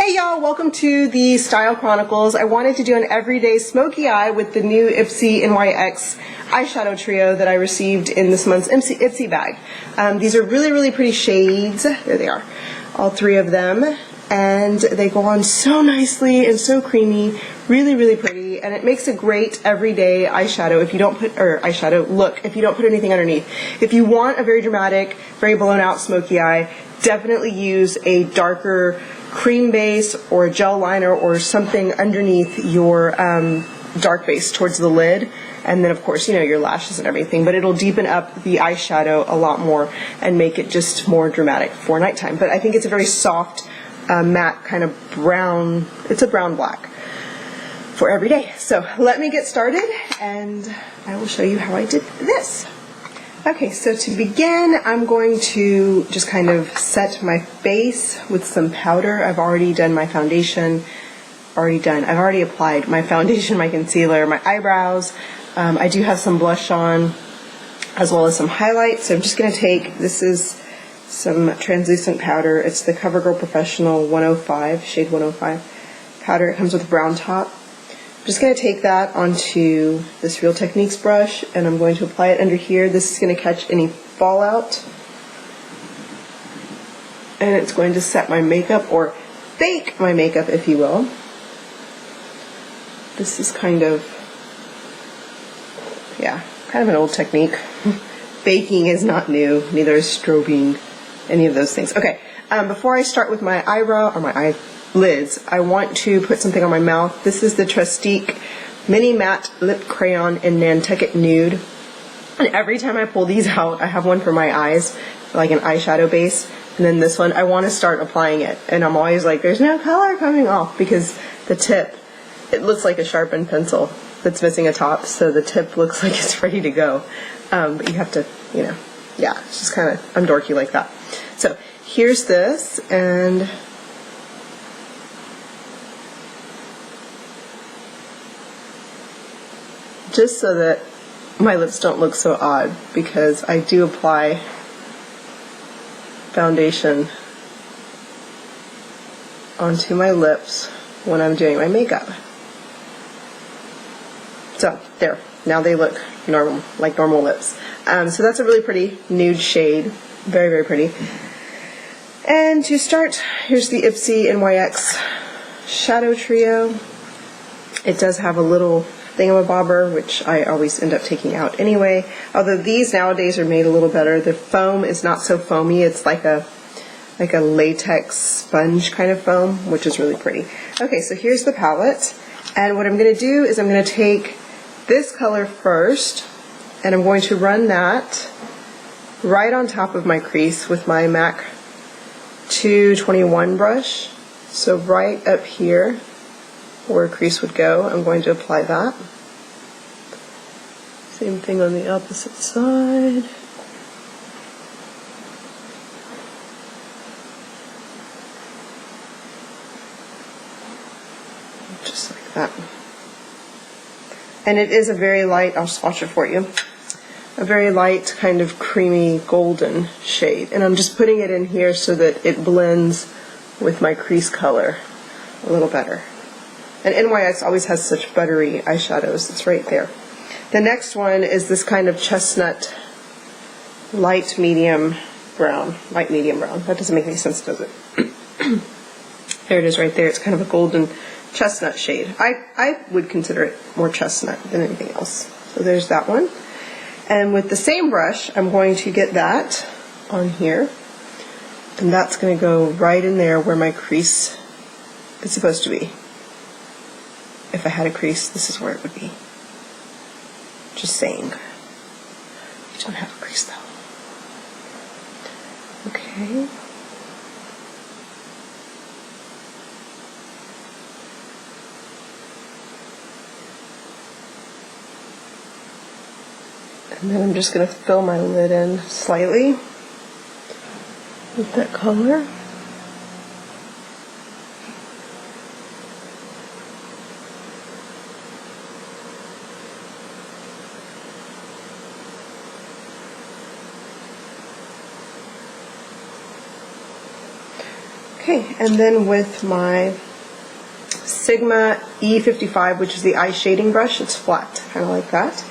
Hey y'all, welcome to the Style Chronicles. I wanted to do an everyday smoky eye with the new Ipsy NYX eyeshadow trio that I received in this month's Ipsy bag. These are really pretty shades. There they are, all three of them. And they go on so nicely and so creamy, really pretty, and it makes a great everyday eyeshadow if you don't put, or eyeshadow look, if you don't put anything underneath. If you want a very dramatic, very blown out smoky eye, definitely use a darker cream base or a gel liner or something underneath your dark base towards the lid, and then of course, you know, your lashes and everything, but it'll deepen up the eyeshadow a lot more and make it just more dramatic for nighttime. But I think it's a very soft, matte kind of brown, it's a brown black for every day. So let me get started and I will show you how I did this. Okay, so to begin, I'm going to just kind of set my face with some powder. I've already done my foundation, I've already applied my foundation, my concealer, my eyebrows. I do have some blush on as well as some highlights. So I'm just going to take, this is some translucent powder. It's the CoverGirl Professional 105, shade 105 powder. It comes with a brown top. I'm just going to take that onto this Real Techniques brush and I'm going to apply it under here. This is going to catch any fallout and it's going to set my makeup, or bake my makeup if you will. This is kind of, yeah, kind of an old technique. Baking is not new, neither is strobing, any of those things. Okay, before I start with my eyebrow or my eyelids, I want to put something on my mouth. This is the Trestique Mini Matte Lip Crayon in Nantucket Nude. And every time I pull these out, I have one for my eyes, like an eyeshadow base, and then this one, I want to start applying it. And I'm always like, there's no color coming off, because the tip, it looks like a sharpened pencil that's missing a top, so the tip looks like it's ready to go. But you have to, you know, yeah, it's just kind of, I'm dorky like that. So here's this, and just so that my lips don't look so odd, because I do apply foundation onto my lips when I'm doing my makeup. So there, now they look normal, like normal lips. So that's a really pretty nude shade, very pretty. And to start, here's the Ipsy NYX Shadow Trio. It does have a little thingamabobber, which I always end up taking out anyway. Although these nowadays are made a little better. The foam is not so foamy. It's like a latex sponge kind of foam, which is really pretty. Okay, so here's the palette. And what I'm going to do is I'm going to take this color first, and I'm going to run that right on top of my crease with my MAC 221 brush. So right up here where a crease would go, I'm going to apply that. Same thing on the opposite side. Just like that. And it is a very light, I'll swatch it for you, a very light kind of creamy golden shade. And I'm just putting it in here so that it blends with my crease color a little better. And NYX always has such buttery eyeshadows. It's right there. The next one is this kind of chestnut light medium brown. Light medium brown. That doesn't make any sense, does it? There it is right there. It's kind of a golden chestnut shade. I would consider it more chestnut than anything else. So there's that one. And with the same brush, I'm going to get that on here. And that's going to go right in there where my crease is supposed to be. If I had a crease, this is where it would be. Just saying. I don't have a crease though. Okay. And then I'm just going to fill my lid in slightly with that color. Okay, and then with my Sigma E55, which is the eye shading brush, it's flat, kind of like that.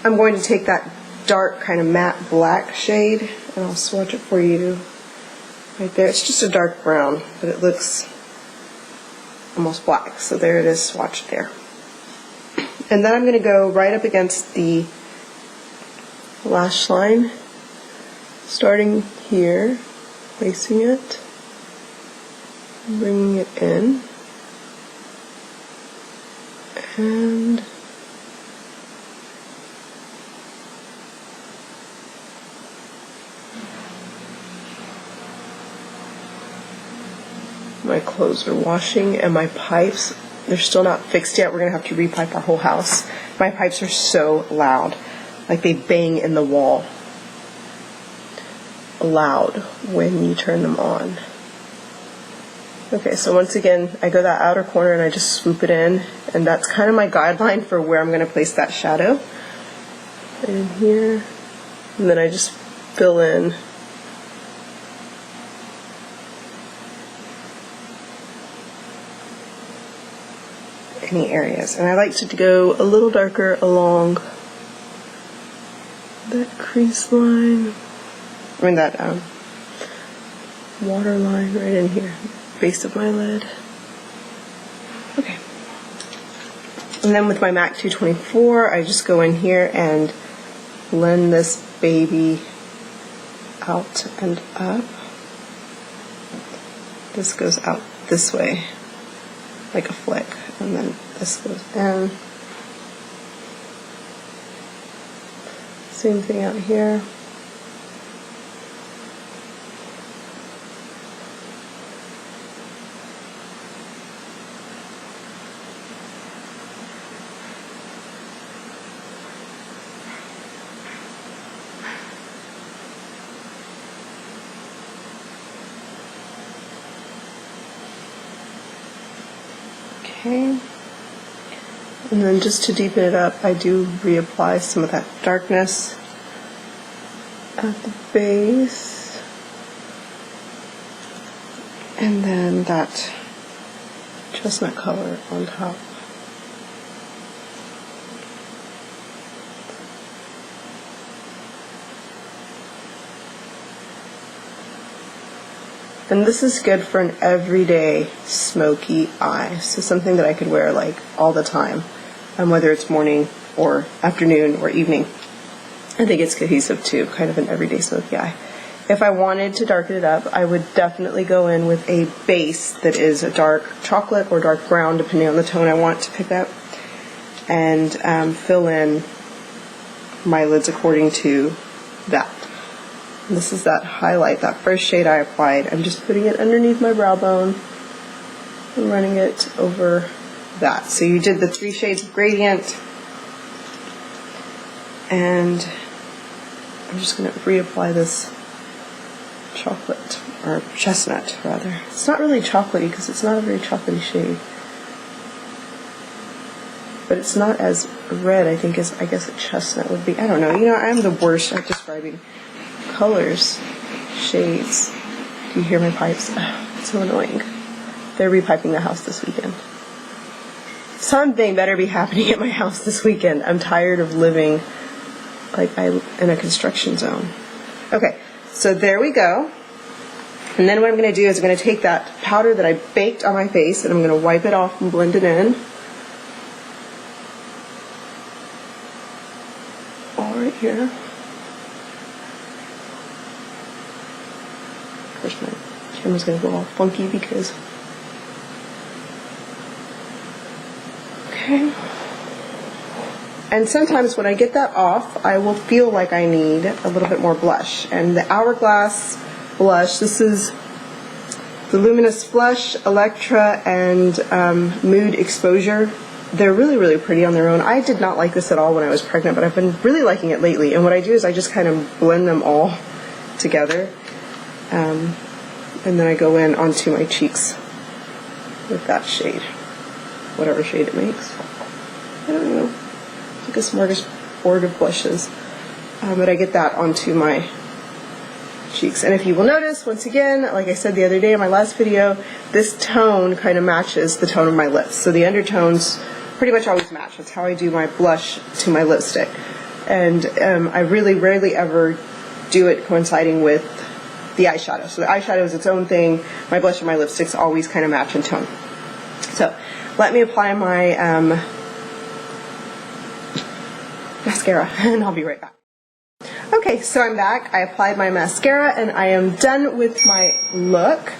I'm going to take that dark kind of matte black shade, and I'll swatch it for you right there. It's just a dark brown, but it looks almost black, so there it is swatched there. And then I'm going to go right up against the lash line, starting here, placing it, bringing it in, and my clothes are washing, and my pipes, they're still not fixed yet. We're going to have to repipe our whole house. My pipes are so loud, like they bang in the wall loud when you turn them on. Okay, so once again, I go that outer corner and I just swoop it in, and that's kind of my guideline for where I'm going to place that shadow. Right in here, and then I just fill in any areas. And I like to go a little darker along that crease line, I mean that water line right in here, base of my lid. Okay. And then with my MAC 224, I just go in here and blend this baby out and up. This goes out this way, like a flick, and then this goes in. Same thing out here. Okay, and then just to deepen it up, I do reapply some of that darkness at the base, and then that chestnut color on top. And this is good for an everyday smoky eye, so something that I could wear like all the time, whether it's morning or afternoon or evening. I think it's cohesive to kind of an everyday smoky eye. If I wanted to darken it up, I would definitely go in with a base that is a dark chocolate or dark brown, depending on the tone I want to pick up, and fill in my lids according to that. This is that highlight, that first shade I applied. I'm just putting it underneath my brow bone and running it over that. So you did the 3 shades of gradient, and I'm just going to reapply this chocolate, or chestnut rather. It's not really chocolatey because it's not a very chocolatey shade, but it's not as red, I think, as I guess a chestnut would be. I don't know. You know, I'm the worst at describing colors, shades. Do you hear my pipes? It's so annoying. They're repiping the house this weekend. Something better be happening at my house this weekend. I'm tired of living like in a construction zone. Okay, so there we go. And then what I'm going to do is I'm going to take that powder that I baked on my face and I'm going to wipe it off and blend it in. All right here. Of course, my camera's going to go all funky because... Okay. And sometimes when I get that off, I will feel like I need a little bit more blush. And the Hourglass blush, this is the Luminous Flush, Electra, and Mood Exposure. They're really, really pretty on their own. I did not like this at all when I was pregnant, but I've been really liking it lately. And what I do is I just kind of blend them all together. And then I go in onto my cheeks with that shade, whatever shade it makes. I don't know. It's like a smorgasbord of blushes. But I get that onto my cheeks. And if you will notice, once again, like I said the other day in my last video, this tone kind of matches the tone of my lips. So the undertones pretty much always match. That's how I do my blush to my lipstick. And I really rarely ever do it coinciding with the eyeshadow. So the eyeshadow is its own thing. My blush and my lipsticks always kind of match in tone. So let me apply my mascara and I'll be right back. Okay, so I'm back. I applied my mascara and I am done with my look.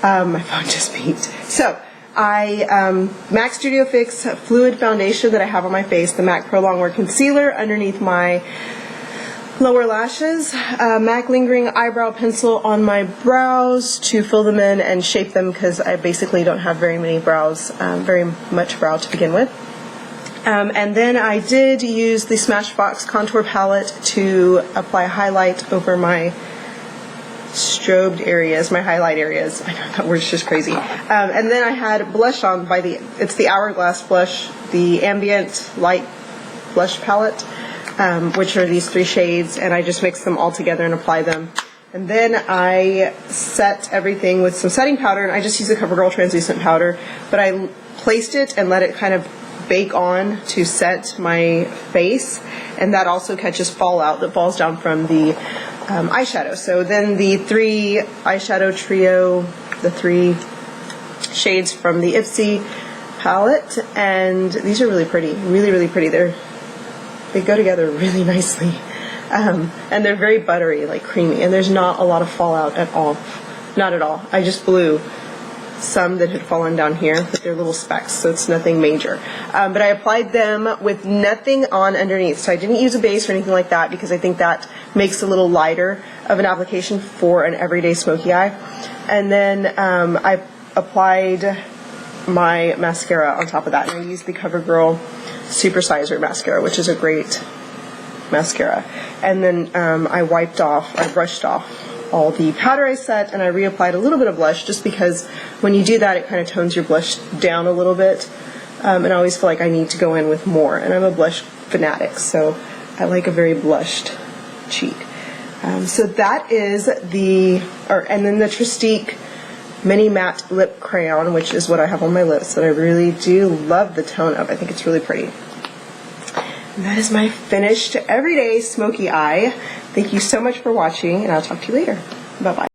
My phone just beeped. So MAC Studio Fix Fluid Foundation that I have on my face, the MAC Pro Longwear Concealer underneath my lower lashes, MAC Lingering Eyebrow Pencil on my brows to fill them in and shape them because I basically don't have very many brows, very much brow to begin with. And then I did use the Smashbox contour palette to apply highlight over my strobed areas, my highlight areas. I know that word's just crazy. And then I had blush on by it's the Hourglass blush, the Ambient Light Blush Palette, which are these 3 shades, and I just mix them all together and apply them. And then I set everything with some setting powder, and I just use a CoverGirl translucent powder, but I placed it and let it kind of bake on to set my face, and that also catches fallout that falls down from the eyeshadow. So then the 3 eyeshadow trio, the 3 shades from the Ipsy palette, and these are really pretty, really pretty. They go together really nicely, and they're very buttery, like creamy, and there's not a lot of fallout at all, not at all. I just blew some that had fallen down here, but they're little specks, so it's nothing major. But I applied them with nothing on underneath, so I didn't use a base or anything like that because I think that makes a little lighter of an application for an everyday smoky eye. And then I applied my mascara on top of that, and I used the CoverGirl Supersizer mascara, which is a great mascara. And then I brushed off all the powder I set, and I reapplied a little bit of blush just because when you do that it kind of tones your blush down a little bit, and I always feel like I need to go in with more, and I'm a blush fanatic, so I like a very blushed cheek. So that is and then the Trestique Mini Matte Lip Crayon, which is what I have on my lips that I really do love the tone of. I think it's really pretty. And that is my finished everyday smoky eye. Thank you so much for watching, and I'll talk to you later. Bye-bye.